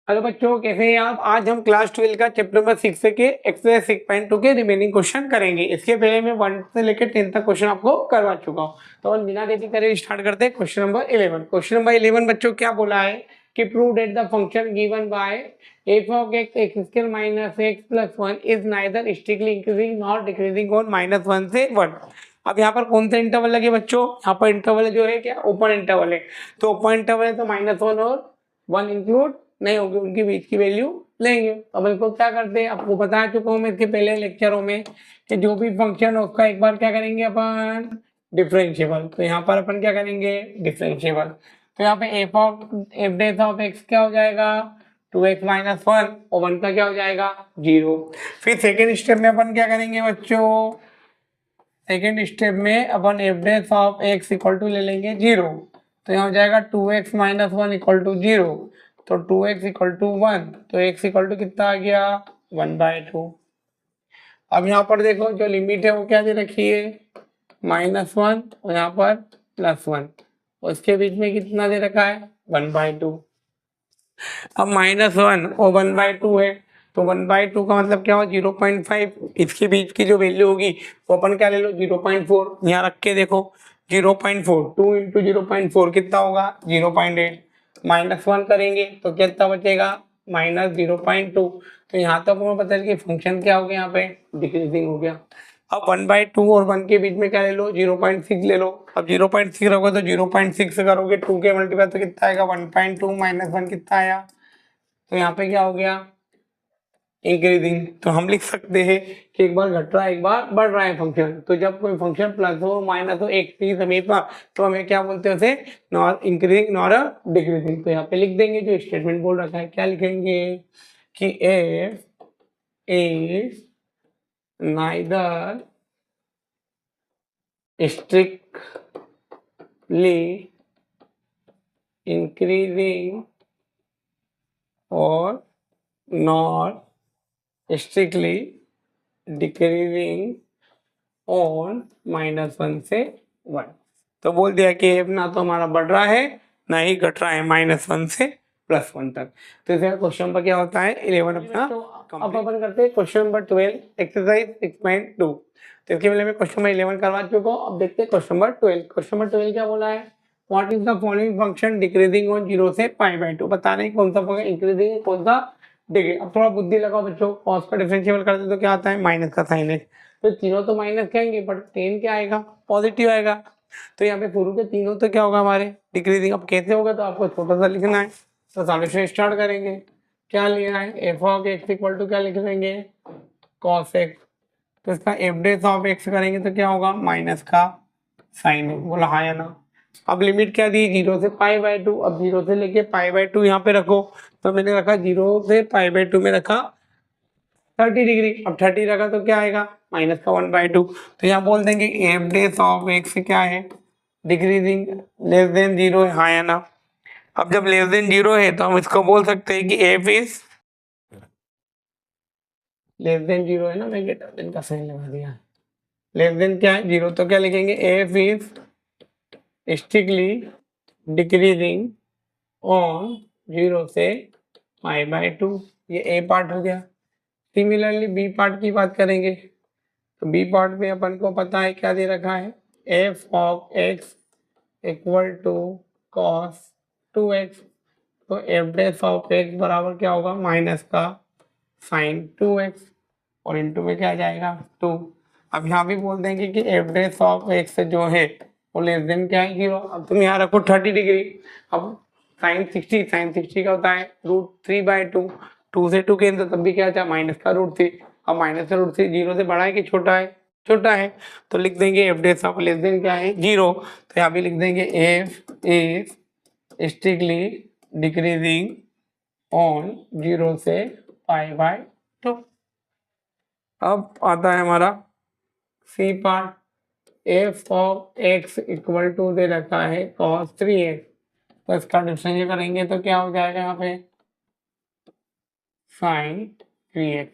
Hello बच्चों, कैसे हैं आप। आज हम क्लास 12 का चैप्टर नंबर 6 के एक्सरसाइज 6.2 के रिमेनिंग क्वेश्चन करेंगे। इसके पहले मैं 1 से लेकर 10 तक क्वेश्चन आपको करवा चुका हूँ। तो हम बिना देरी करे स्टार्ट करते हैं क्वेश्चन नंबर 11। क्वेश्चन नंबर 11 बच्चों क्या बोला है कि prove that the function given by f of x x square minus x plus 1 is neither strictly increasing not decreasing on -1 से 1। अब यहाँ पर कौन सा इंटरवल लगे बच्चों, यहाँ पर इंटरवल जो है क्या ओपन इंटरवल है। तो ओपन इंटरवल है तो -1 और 1 इंक्लूड नहीं होगी, उनके बीच की वैल्यू लेंगे। अब इसको क्या करते हैं, आपको बता चुका हूँ मैं इसके पहले लेक्चरों में कि जो भी फंक्शन है उसका एक बार क्या करेंगे अपन डिफरेंशिएबल। तो यहाँ पर अपन क्या करेंगे डिफरेंशिएबल। तो यहाँ पे एफ डेस ऑफ एक्स क्या हो जाएगा 2x माइनस 1 और 1 का क्या हो जाएगा 0। फिर सेकेंड स्टेप में अपन क्या करेंगे बच्चों, सेकेंड स्टेप में अपन f dash of x equal to ले लेंगे 0। तो यहाँ हो जाएगा 2x माइनस 1 इक्वल टू 0। तो 2x इक्वल टू 1, तो x इक्वल टू कितना आ गया 1/2। अब यहाँ पर देखो जो लिमिट है वो क्या दे रखी है -1 और यहाँ पर +1 और इसके बीच में कितना दे रखा है 1/2। अब -1 और 1/2 है तो 1/2 का मतलब क्या हो 0.5। इसके बीच की जो वैल्यू होगी वो अपन क्या ले लो 0.4। यहाँ रख के देखो 0.4 2 इंटू 0.4 कितना होगा 0.8। -1 करेंगे तो कितना बचेगा -0.2। तो यहाँ तक हमें पता है कि फंक्शन क्या हो गया यहाँ पे डिक्रीजिंग हो गया। अब 1/2 और 1 के बीच में क्या ले लो 0.6 ले लो। अब 0.6 रखोगे तो 0.6 करोगे 2 के मल्टीप्लाई तो कितना आएगा 1.2 -1 कितना आया। तो यहाँ पे क्या हो गया इंक्रीजिंग। तो हम लिख सकते हैं कि एक बार घट रहा है एक बार बढ़ रहा है फंक्शन। तो जब कोई फंक्शन प्लस हो माइनस हो एक चीज हमेशा तो हमें क्या बोलते हैं उसे नॉर इंक्रीजिंग नॉर डिक्रीजिंग। तो यहाँ पे लिख देंगे जो स्टेटमेंट बोल रखा है क्या लिखेंगे कि F is neither strictly increasing or not strictly decreasing on -1 से 1। तो बोल दिया कि f ना तो हमारा बढ़ रहा है ना ही घट रहा है -1 से +1 तक। तो इसे क्वेश्चन पर क्या होता है 11 अपना। अब अपन करते हैं क्वेश्चन नंबर 12 एक्सरसाइज 6.2। तो इसके पहले मैं क्वेश्चन नंबर 11 करवा चुका हूँ। अब देखते हैं क्वेश्चन नंबर 12। क्वेश्चन नंबर 12 क्या बोला है what is the following function decreasing on 0 से π/2। बता रहे कौन सा फंक्शन इंक्रीजिंग कौन सा डिक्रीज। अब थोड़ा बुद्धि लगाओ बच्चों, कॉस का डिफरेंशियल करते तो क्या आता है माइनस का साइन है। तो तीनों तो माइनस कहेंगे बट 10 क्या आएगा पॉजिटिव आएगा। तो यहाँ पे शुरू के तीनों तो क्या होगा हमारे डिक्रीजिंग। अब कैसे होगा तो आपको छोटा सा लिखना है। तो सॉल्यूशन स्टार्ट करेंगे। क्या लिया है F of x equal to क्या लिख लेंगे कॉस एक्स। तो इसका एफ डेस ऑफ एक्स करेंगे तो क्या होगा माइनस का साइन है। बोला हाँ या ना। अब लिमिट क्या दी 0 से π/2। अब 0 से लेके π/2 यहाँ पे रखो। तो मैंने रखा 0 से π/2 में रखा 30 डिग्री। अब 30 रखा तो क्या आएगा माइनस का 1/2। तो यहाँ बोल देंगे एफ डेस ऑफ एक्स क्या है डिक्रीजिंग लेस देन 0 है हाँ या ना। अब जब लेस देन 0 है तो हम इसको बोल सकते हैं कि एफ इज लेस देन 0 है ना। मैं गेटर देन का साइन लगा दिया। लेस देन क्या है 0 तो क्या लिखेंगे F is strictly decreasing on 0 से π/2। ये ए पार्ट हो गया। सिमिलरली बी पार्ट की बात करेंगे तो बी पार्ट में अपन को पता है क्या दे रखा है F of x equal to cos 2x। तो एफ डेस ऑफ एक्स बराबर क्या होगा माइनस का साइन 2x और इनटू में क्या आ जाएगा 2। अब यहाँ भी बोल देंगे कि एफ डेस ऑफ एक्स जो है वो लेस देन क्या है 0। अब तुम यहाँ रखो 30 डिग्री। अब साइन 60 का होता है √3/2। 2 से 2 कैंसिल तब भी क्या था माइनस का √3। अब माइनस का √3 0 से बड़ा है कि छोटा है छोटा है। तो लिख देंगे f dash of less than क्या है 0। तो यहाँ भी लिख देंगे f is strictly decreasing on 0 से π/2। अब आता है हमारा C part f of x equal to दे रखा है cos 3x। तो इसका डिफरेंशियल करेंगे तो क्या हो जाएगा यहाँ पे sin 3x।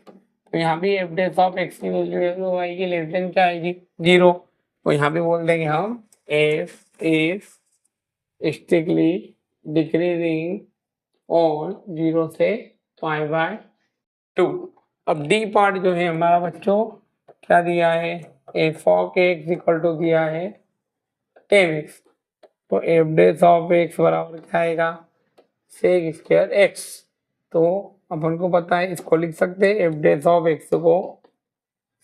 तो यहाँ भी एफ डेस ऑफ एक्स की वैल्यू आएगी लेस देन क्या आएगी 0। तो यहाँ भी बोल देंगे हम एफ इज स्ट्रिक्टली डिक्रीजिंग और 0 से पाई 2। अब डी पार्ट जो है हमारा बच्चों क्या दिया है, F of x equal to दिया है एम एक्स, तो एफ डेस ऑफ एक्स बराबर क्या आएगा, सेक स्क्वायर एक्स। तो अपन को पता है इसको लिख सकते हैं एफ डेस ऑफ एक्स को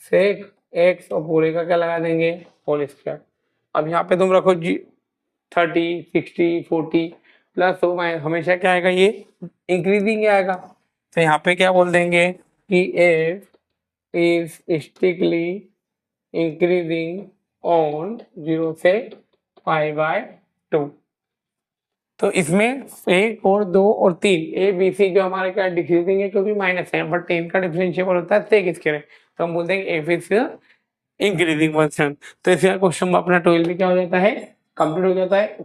सेक एक्स और पूरे का क्या लगा देंगे होल स्क्वायर। अब यहाँ पे तुम रखो जी 30 60 40 प्लस तो हमेशा क्या आएगा, ये इंक्रीजिंग आएगा। तो यहाँ पे क्या बोल देंगे कि F is strictly increasing on 0 से पाई 2। तो इसमें 1 और 2 और 3 ए बी सी जो हमारे क्या डिक्रीजिंग है क्योंकि माइनस है, बट 10 का डिफरेंशिएबल होता है सेक स्क्वायर, तो हम बोलते हैं एफ इज इंक्रीजिंग फंक्शन। तो इसका क्वेश्चन अपना 12 भी क्या हो जाता है, कंप्लीट हो जाता है।